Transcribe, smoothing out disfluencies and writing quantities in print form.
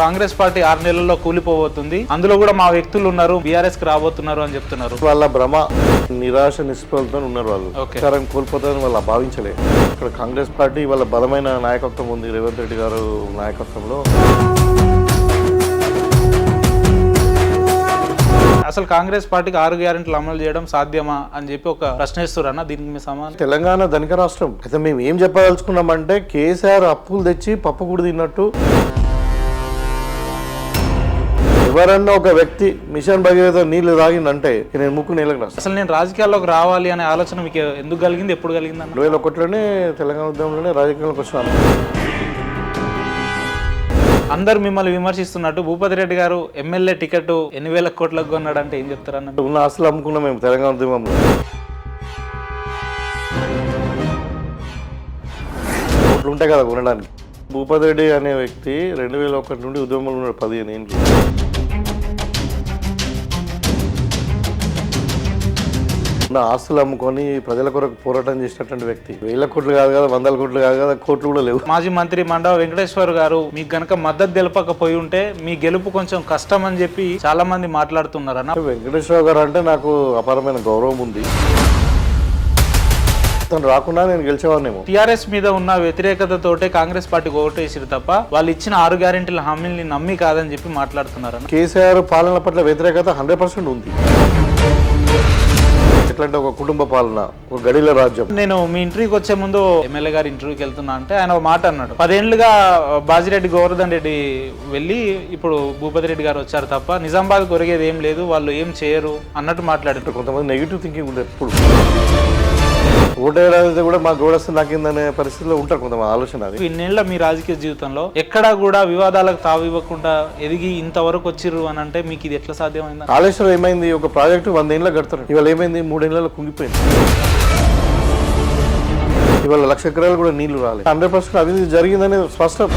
Congress party 6 నెలల్లో కూలిపోబోతుంది. అందులో కూడా మా వ్యక్తులు ఉన్నారు, బీఆర్ఎస్ కి రాబోతున్నారు అని చెప్తున్నారు. వాళ్ళ భ్రమ, నిరాశ నిస్పృహలతో ఉన్నారు. వాళ్ళు అధికారం కోల్పోతారని వాళ్ళు భావించలేదు. ఇక్కడ కాంగ్రెస్ పార్టీ వాళ్ళ బలమైన నాయకత్వం ఉంది. రేవంత్ రెడ్డి గారు నాయకత్వంలో అసలు కాంగ్రెస్ పార్టీకి 6 గ్యారెంటీలు అమలు చేయడం సాధ్యమా అని చెప్పి ఒక ప్రశ్నిస్తున్నా. దీనికి మీ సమాధానం? తెలంగాణ ధనిక రాష్ట్రం అయితే మేము ఏం చెప్పదలుచుకున్నామంటే కేసీఆర్ అప్పులు తెచ్చి పప్పు కూడా తిన్నట్టు. ఎవరన్నా ఒక వ్యక్తి మిషన్ భగీరథ నీళ్లు తాగిందంటే నేను ముక్కు నీళ్ళకి రాస్తాను. అసలు నేను రాజకీయాల్లోకి రావాలి అనే ఆలోచన మీకు ఎందుకు కలిగింది, ఎప్పుడు కలిగింది? 2001లోనే తెలంగాణ ఉద్యమంలోనే రాజకీయాలకు వచ్చాను. అందరు మిమ్మల్ని విమర్శిస్తున్నట్టు భూపతి రెడ్డి గారు ఎమ్మెల్యే టికెట్ 8,000 కోట్లకు కొన్నాడంటే ఏం చెప్తారన్న? ఉన్న ఆస్తులు అమ్ముకున్నాం మేము తెలంగాణ ఉద్యమంలో. కోట్లు ఉంటాయి కదా కొనడానికి. భూపతి రెడ్డి అనే వ్యక్తి 2001 నుండి ఉద్యమంలో ఉన్నాడు 15 ఏళ్ళు. ఆస్తులు అమ్ముకొని ప్రజల కొరకు పోరాటం చేసినటువంటి వ్యక్తి. 1,000 కోట్లు కాదు కదా, 100 కోట్లు కాదు కదా, కోట్లు కూడా లేవు. మాజీ మంత్రి మండవ వెంకటేశ్వర్ గారు మీకు గనక మద్దతు తెలపకపోయి ఉంటే మీ గెలుపు కొంచెం కష్టం అని చెప్పి చాలా మంది మాట్లాడుతున్నారన్న. వెంకటేశ్వర గారు అంటే నాకు అపారమైన గౌరవం ఉంది. తను రాకుండా నేను గెలిచేవాడినేమో. టీఆర్ఎస్ మీద ఉన్న వ్యతిరేకతతోటే కాంగ్రెస్ పార్టీకి ఓటేసిరు తప్ప వాళ్ళు ఇచ్చిన 6 గ్యారెంటీల హామీల్ని నమ్మి కాదని చెప్పి మాట్లాడుతున్నారు. కేసీఆర్ పాలన పట్ల వ్యతిరేకత 100% ఉంది. ఎట్లంటే ఒక కుటుంబ పాలన, ఒక గడిల రాజ్యం. నేను మీ ఇంటర్వ్యూకి వచ్చే ముందు ఎమ్మెల్యే గారి ఇంటర్వ్యూకి వెళ్తున్నా అంటే ఆయన ఒక మాట అన్నాడు, 10 ఏళ్లుగా బాజిరెడ్డి గోవర్ధన్ రెడ్డి వెళ్ళి ఇప్పుడు భూపతి రెడ్డి గారు వచ్చారు తప్ప నిజామాబాద్ కొరిగేది ఏం లేదు, వాళ్ళు ఏం చేయరు అన్నట్టు మాట్లాడారు. కొంతమంది నెగిటివ్ థింకింగ్ ఉంటుంది ఎప్పుడు. ఓటేయాలంటే కూడా మాకు గోడస్తే నాకిందనే పరిస్థితిలో ఉంటారు కొంతమంది ఆలోచన. అది ఇన్నేళ్ల మీ రాజకీయ జీవితంలో ఎక్కడా కూడా వివాదాలకు తావివ్వకుండా ఎదిగి ఇంతవరకు వచ్చిర్రు అని అంటే మీకు ఇది ఎట్లా సాధ్యమైంది? కాళేశ్వరం ఏమైంది? ఒక ప్రాజెక్టు 100 ఏళ్ళ కడతారు. ఇవాళ ఏమైంది? 3 ఏళ్ళలో కుంగిపోయింది. ఇవాళ 1,00,000 ఎకరాలు కూడా నీళ్లు రాలేదు. 100% అభివృద్ధి జరిగిందనేది స్పష్టం.